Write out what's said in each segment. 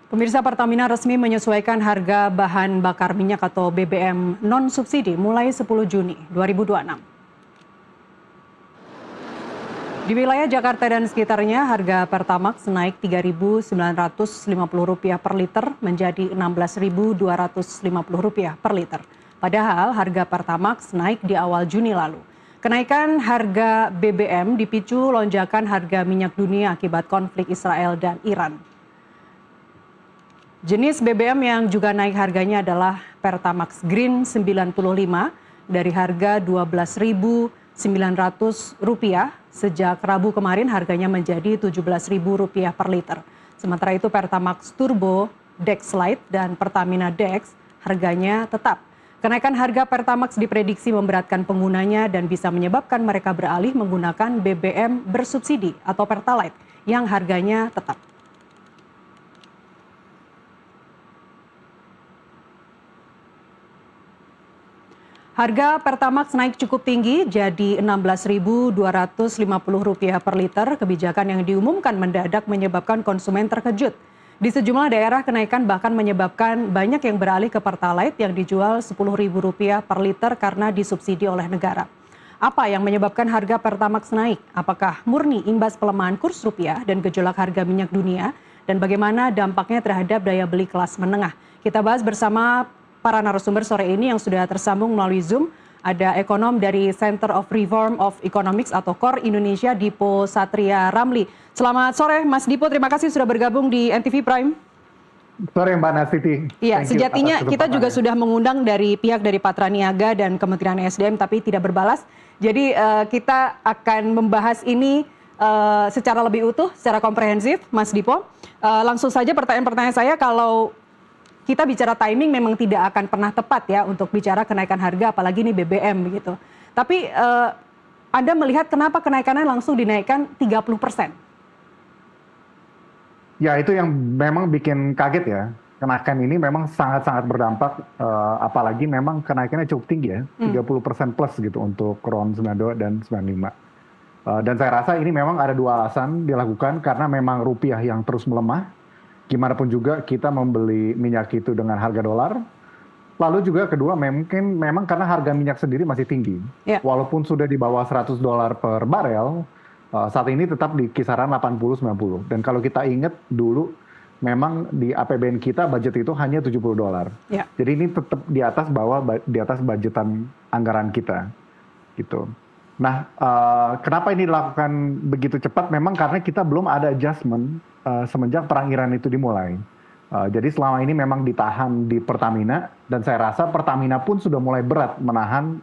Pemirsa, Pertamina resmi menyesuaikan harga bahan bakar minyak atau BBM non-subsidi mulai 10 Juni 2026. Di wilayah Jakarta dan sekitarnya, harga Pertamax naik Rp3.950 per liter menjadi Rp16.250 per liter. Padahal harga Pertamax naik di awal Juni lalu. Kenaikan harga BBM dipicu lonjakan harga minyak dunia akibat konflik Israel dan Iran. Jenis BBM yang juga naik harganya adalah Pertamax Green 95 dari harga Rp12.900. Sejak Rabu kemarin harganya menjadi Rp17.000 per liter. Sementara itu Pertamax Turbo, Dex Lite, dan Pertamina Dex harganya tetap. Kenaikan harga Pertamax diprediksi memberatkan penggunanya dan bisa menyebabkan mereka beralih menggunakan BBM bersubsidi atau Pertalite yang harganya tetap. Harga Pertamax naik cukup tinggi, jadi Rp16.250 per liter. Kebijakan yang diumumkan mendadak menyebabkan konsumen terkejut. Di sejumlah daerah kenaikan bahkan menyebabkan banyak yang beralih ke Pertalite yang dijual Rp10.000 per liter karena disubsidi oleh negara. Apa yang menyebabkan harga Pertamax naik? Apakah murni imbas pelemahan kurs rupiah dan gejolak harga minyak dunia? Dan bagaimana dampaknya terhadap daya beli kelas menengah? Kita bahas bersama para narasumber sore ini yang sudah tersambung melalui Zoom. Ada ekonom dari Center of Reform of Economics atau KOR Indonesia, Dipo Satria Ramli. Selamat sore Mas Dipo, terima kasih sudah bergabung di NTV Prime. Sore Mbak Nasiti. Iya, sejatinya kita juga sudah mengundang dari pihak dari Patra Niaga dan Kementerian SDM tapi tidak berbalas. Jadi kita akan membahas ini secara lebih utuh, secara komprehensif, Mas Dipo. Langsung saja pertanyaan-pertanyaan saya, kalau kita bicara timing memang tidak akan pernah tepat ya untuk bicara kenaikan harga, apalagi ini BBM begitu. Tapi Anda melihat kenapa kenaikannya langsung dinaikkan 30%? Ya, itu yang memang bikin kaget ya. Kenaikan ini memang sangat-sangat berdampak, apalagi memang kenaikannya cukup tinggi ya, 30% plus gitu untuk RON 92 dan 95. Dan saya rasa ini memang ada dua alasan dilakukan, karena memang rupiah yang terus melemah. Gimana pun juga kita membeli minyak itu dengan harga dolar. Lalu juga kedua mungkin memang karena harga minyak sendiri masih tinggi. Yeah. Walaupun sudah di bawah $100 per barel, saat ini tetap di kisaran 80-90. Dan kalau kita ingat dulu memang di APBN kita budget itu hanya $70. Yeah. Jadi ini tetap di atas budgetan anggaran kita. Gitu. Nah, kenapa ini dilakukan begitu cepat? Memang karena kita belum ada adjustment semenjak perang Iran itu dimulai. Jadi selama ini memang ditahan di Pertamina, dan saya rasa Pertamina pun sudah mulai berat menahan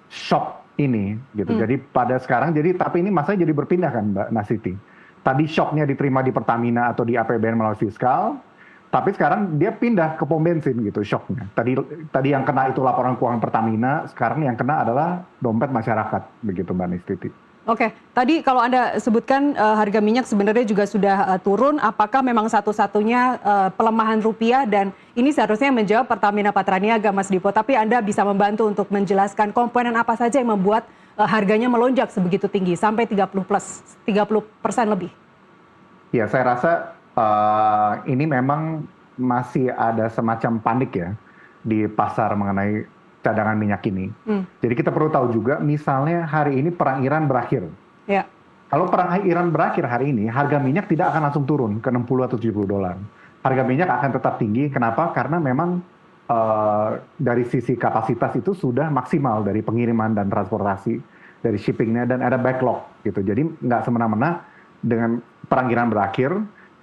shock ini, gitu. Jadi pada sekarang, tapi ini masanya jadi berpindah kan, Mbak Nasiti. Tadi shocknya diterima di Pertamina atau di APBN melalui fiskal, tapi sekarang dia pindah ke pom bensin gitu shocknya. Tadi yang kena itu laporan keuangan Pertamina, sekarang yang kena adalah dompet masyarakat, begitu Mbak Nasiti. Oke, tadi kalau Anda sebutkan harga minyak sebenarnya juga sudah turun, apakah memang satu-satunya pelemahan rupiah, dan ini seharusnya menjawab Pertamina Patra Niaga, Mas Dipo, tapi Anda bisa membantu untuk menjelaskan komponen apa saja yang membuat harganya melonjak sebegitu tinggi, sampai 30% lebih? Ya, saya rasa ini memang masih ada semacam panik ya di pasar mengenai cadangan minyak ini. Jadi kita perlu tahu juga, misalnya hari ini perang Iran berakhir. Ya. Kalau perang Iran berakhir hari ini, harga minyak tidak akan langsung turun ke 60 atau $70. Harga minyak akan tetap tinggi. Kenapa? Karena memang dari sisi kapasitas itu sudah maksimal dari pengiriman dan transportasi, dari shippingnya, dan ada backlog gitu. Jadi nggak semena-mena dengan perang Iran berakhir,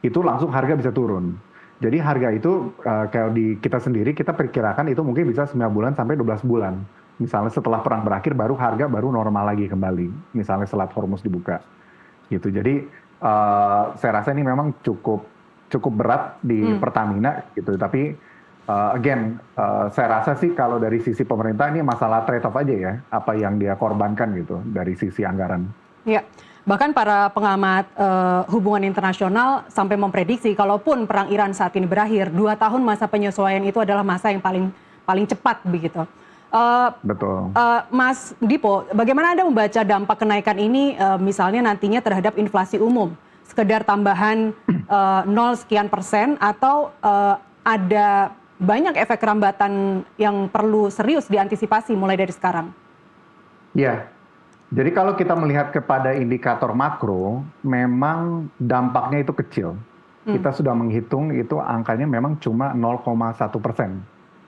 itu langsung harga bisa turun. Jadi harga itu kayak di kita sendiri, kita perkirakan itu mungkin bisa 9 bulan sampai 12 bulan. Misalnya setelah perang berakhir, harga baru normal lagi kembali. Misalnya Selat Hormuz dibuka. Gitu. Jadi saya rasa ini memang cukup berat di Pertamina gitu. Tapi saya rasa sih kalau dari sisi pemerintah ini masalah trade off aja ya, apa yang dia korbankan gitu dari sisi anggaran. Ya. Bahkan para pengamat hubungan internasional sampai memprediksi kalaupun perang Iran saat ini berakhir, 2 tahun masa penyesuaian itu adalah masa yang paling cepat begitu. Betul. Mas Dipo, bagaimana Anda membaca dampak kenaikan ini misalnya nantinya terhadap inflasi umum? sekedar tambahan 0 sekian persen atau ada banyak efek rambatan yang perlu serius diantisipasi mulai dari sekarang? Ya, jadi kalau kita melihat kepada indikator makro, memang dampaknya itu kecil. Kita sudah menghitung itu angkanya memang cuma 0,1%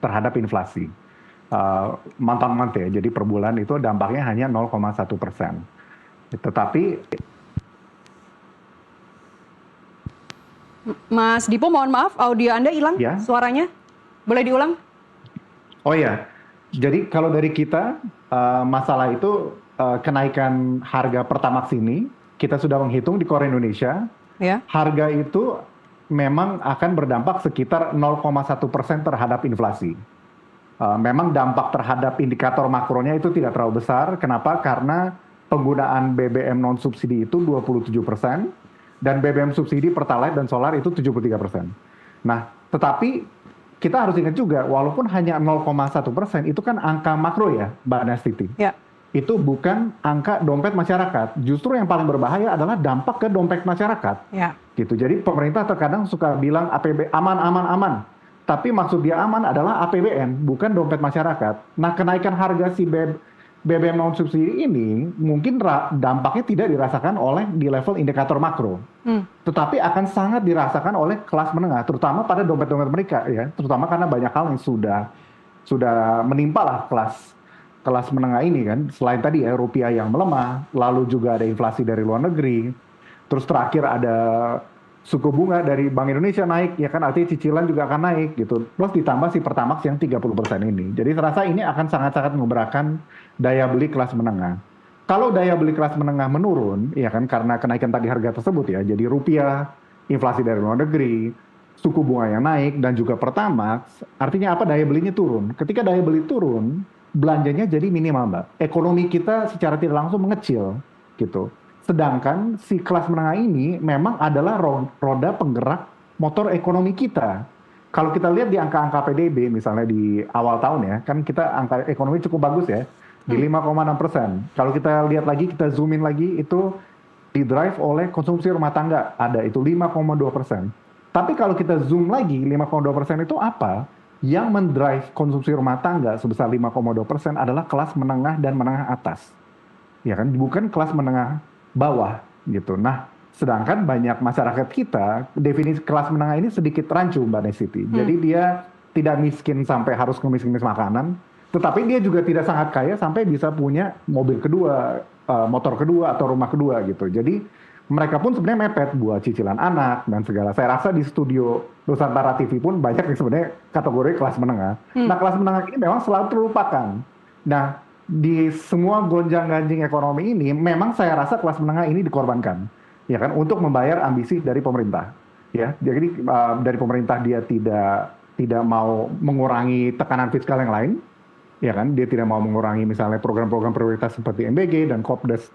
terhadap inflasi. Month-on-month ya, jadi per bulan itu dampaknya hanya 0,1%. Tetapi Mas Dipo, mohon maaf, audio Anda hilang ya, suaranya. Boleh diulang? oh ya, jadi kalau dari kita masalah itu kenaikan harga Pertamax ini kita sudah menghitung di Core Indonesia, Ya. harga itu memang akan berdampak sekitar 0,1% terhadap inflasi. Memang dampak terhadap indikator makronya itu tidak terlalu besar. Kenapa? Karena penggunaan BBM non subsidi itu 27% dan BBM subsidi Pertalite dan solar itu 73%. Nah, tetapi kita harus ingat juga, walaupun hanya 0,1%, itu kan angka makro ya, Mbak Nastiti. Ya. Itu bukan angka dompet masyarakat. Justru yang paling berbahaya adalah dampak ke dompet masyarakat. Ya. Gitu. Jadi pemerintah terkadang suka bilang APB aman, aman, aman. Tapi maksud dia aman adalah APBN, bukan dompet masyarakat. Nah, kenaikan harga si BBM non subsidi ini mungkin dampaknya tidak dirasakan oleh di level indikator makro. Tetapi akan sangat dirasakan oleh kelas menengah, terutama pada dompet-dompet mereka ya, terutama karena banyak hal yang sudah menimpa lah kelas menengah ini kan. Selain tadi ya rupiah yang melemah, lalu juga ada inflasi dari luar negeri, terus terakhir ada suku bunga dari Bank Indonesia naik, ya kan, artinya cicilan juga akan naik gitu. Plus ditambah si Pertamax yang 30% ini. Jadi terasa ini akan sangat-sangat memberatkan daya beli kelas menengah. Kalau daya beli kelas menengah menurun, ya kan, karena kenaikan tadi harga tersebut ya, jadi rupiah, inflasi dari luar negeri, suku bunga yang naik, dan juga Pertamax, artinya apa? Daya belinya turun. Ketika daya beli turun, belanjanya jadi minimal, Mbak. Ekonomi kita secara tidak langsung mengecil, gitu. Sedangkan si kelas menengah ini memang adalah roda penggerak motor ekonomi kita. Kalau kita lihat di angka-angka PDB misalnya di awal tahun ya, kan kita angka ekonomi cukup bagus ya, di 5,6%. Kalau kita lihat lagi, kita zoom in lagi, itu didrive oleh konsumsi rumah tangga, ada itu 5,2%. Tapi kalau kita zoom lagi, 5,2% itu apa? Yang mendrive konsumsi rumah tangga sebesar 5,2% adalah kelas menengah dan menengah atas. Ya kan, bukan kelas menengah bawah gitu. Nah, sedangkan banyak masyarakat kita, definisi kelas menengah ini sedikit rancu, Mbak Nesiti. Jadi dia tidak miskin sampai harus ngemis-ngemis makanan, tetapi dia juga tidak sangat kaya sampai bisa punya mobil kedua, motor kedua, atau rumah kedua gitu. Jadi mereka pun sebenarnya mepet buat cicilan anak dan segala. Saya rasa di studio Nusantara TV pun banyak yang sebenarnya kategori kelas menengah. Nah, kelas menengah ini memang selalu terlupakan. Nah, di semua gonjang-ganjing ekonomi ini, memang saya rasa kelas menengah ini dikorbankan, ya kan, untuk membayar ambisi dari pemerintah. Ya, jadi dari pemerintah dia tidak mau mengurangi tekanan fiskal yang lain, ya kan, dia tidak mau mengurangi misalnya program-program prioritas seperti MBG dan Kopdes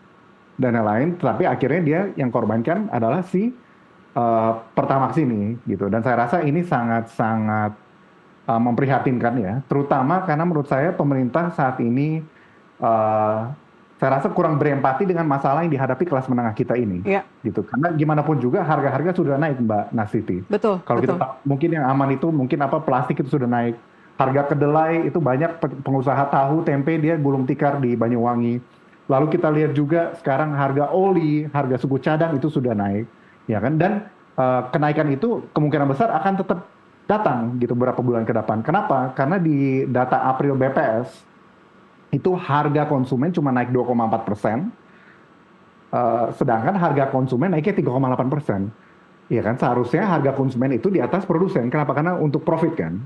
dan lain-lain, tetapi akhirnya dia yang korbankan adalah si Pertamax ini, gitu. Dan saya rasa ini sangat-sangat memprihatinkan ya, terutama karena menurut saya pemerintah saat ini saya rasa kurang berempati dengan masalah yang dihadapi kelas menengah kita ini, gitu. Karena gimana pun juga harga-harga sudah naik, Mbak Nastiti. Betul. Kalau kita mungkin yang aman itu mungkin plastik itu sudah naik, harga kedelai itu banyak pengusaha tahu tempe dia gulung tikar di Banyuwangi. Lalu kita lihat juga sekarang harga oli, harga suku cadang itu sudah naik, ya kan? Dan kenaikan itu kemungkinan besar akan tetap datang gitu beberapa bulan ke depan. Kenapa? Karena di data April BPS itu harga konsumen cuma naik 2,4%, sedangkan harga konsumen naiknya 3,8%. Ya kan, seharusnya harga konsumen itu di atas produsen. Kenapa? Karena untuk profit kan.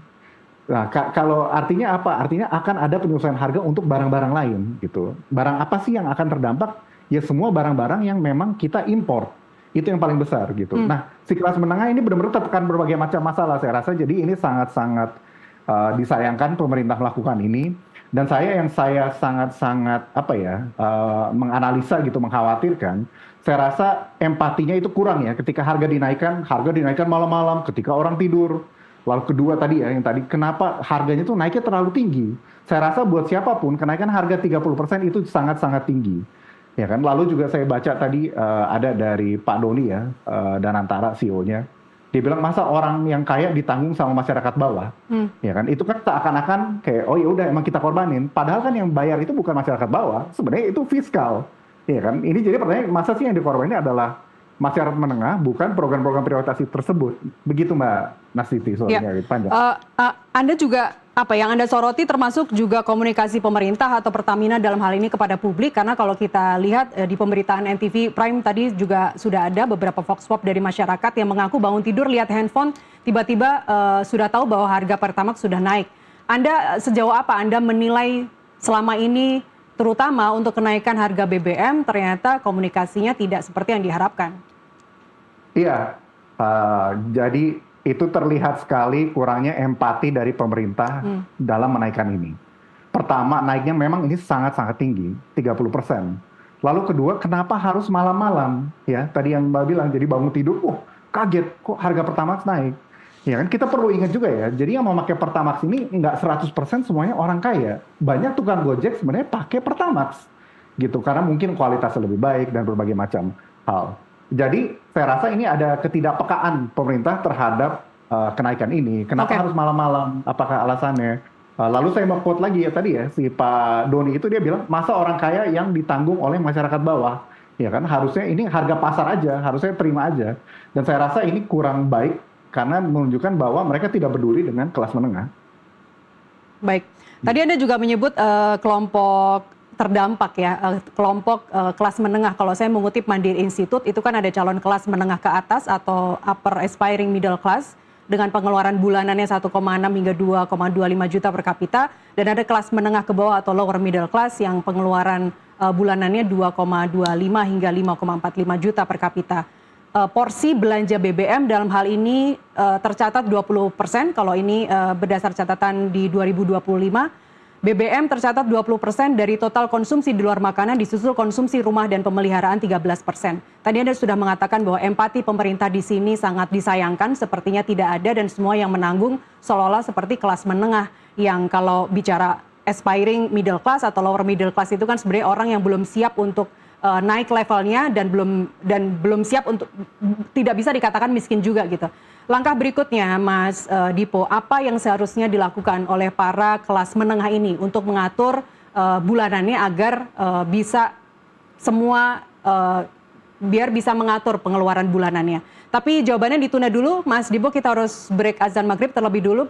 Nah, kalau artinya apa? Artinya akan ada penyesuaian harga untuk barang-barang lain gitu. Barang apa sih yang akan terdampak? Ya semua barang-barang yang memang kita import. Itu yang paling besar gitu. Nah, si kelas menengah ini benar-benar tertekan berbagai macam masalah saya rasa. Jadi ini sangat-sangat disayangkan pemerintah melakukan ini. Dan saya sangat-sangat menganalisa gitu, mengkhawatirkan. Saya rasa empatinya itu kurang ya ketika harga dinaikkan malam-malam ketika orang tidur. Lalu kedua tadi ya, yang tadi kenapa harganya tuh naiknya terlalu tinggi. Saya rasa buat siapapun kenaikan harga 30% itu sangat-sangat tinggi. Ya kan, lalu juga saya baca tadi ada dari Pak Doni ya, Danantara CEO-nya, dia bilang masa orang yang kaya ditanggung sama masyarakat bawah, ya kan? Itu kan seakan-akan kayak oh ya udah emang kita korbanin, padahal kan yang bayar itu bukan masyarakat bawah, sebenarnya itu fiskal, ya kan? Ini jadi pertanyaan masa sih yang dikorbanin adalah masyarakat menengah, bukan program-program prioritas tersebut, begitu Mbak Nastiti, Ya, soalnya panjang. Anda juga apa yang Anda soroti termasuk juga komunikasi pemerintah atau Pertamina dalam hal ini kepada publik, karena kalau kita lihat di pemberitaan NTV Prime tadi juga sudah ada beberapa vox pop dari masyarakat yang mengaku bangun tidur lihat handphone tiba-tiba sudah tahu bahwa harga Pertamax sudah naik. Anda sejauh apa Anda menilai selama ini terutama untuk kenaikan harga BBM ternyata komunikasinya tidak seperti yang diharapkan? Iya, jadi itu terlihat sekali kurangnya empati dari pemerintah dalam menaikkan ini. Pertama, naiknya memang ini sangat-sangat tinggi, 30%. Lalu kedua, kenapa harus malam-malam? Ya, tadi yang Mbak bilang, jadi bangun tidur, kaget, kok harga Pertamax naik? Ya kan, kita perlu ingat juga ya, jadi yang memakai Pertamax ini nggak 100% semuanya orang kaya. Banyak tukang Gojek sebenarnya pakai Pertamax. Gitu, karena mungkin kualitasnya lebih baik dan berbagai macam hal. Jadi saya rasa ini ada ketidakpekaan pemerintah terhadap kenaikan ini. Kenapa harus malam-malam? Apakah alasannya? Lalu saya mau quote lagi ya tadi ya, si Pak Doni itu dia bilang, masa orang kaya yang ditanggung oleh masyarakat bawah? Ya kan, harusnya ini harga pasar aja, harusnya terima aja. Dan saya rasa ini kurang baik karena menunjukkan bahwa mereka tidak peduli dengan kelas menengah. Baik, tadi Anda juga menyebut kelompok terdampak ya, kelompok kelas menengah. Kalau saya mengutip Mandiri Institute, itu kan ada calon kelas menengah ke atas atau upper aspiring middle class dengan pengeluaran bulanannya 1,6 hingga 2,25 juta per kapita, dan ada kelas menengah ke bawah atau lower middle class yang pengeluaran bulanannya 2,25 hingga 5,45 juta per kapita. Porsi belanja BBM dalam hal ini tercatat 20%, kalau ini berdasar catatan di 2025. BBM tercatat 20% dari total konsumsi di luar makanan, disusul konsumsi rumah dan pemeliharaan 13%. Tadi Anda sudah mengatakan bahwa empati pemerintah di sini sangat disayangkan, sepertinya tidak ada dan semua yang menanggung seolah-olah seperti kelas menengah yang kalau bicara aspiring middle class atau lower middle class itu kan sebenarnya orang yang belum siap untuk naik levelnya dan belum siap untuk, tidak bisa dikatakan miskin juga gitu. Langkah berikutnya, Mas Dipo, apa yang seharusnya dilakukan oleh para kelas menengah ini untuk mengatur bulanannya agar bisa semua biar bisa mengatur pengeluaran bulanannya. Tapi jawabannya ditunda dulu, Mas Dipo, kita harus break azan maghrib terlebih dulu.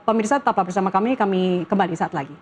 Pemirsa tetaplah bersama kami kembali saat lagi.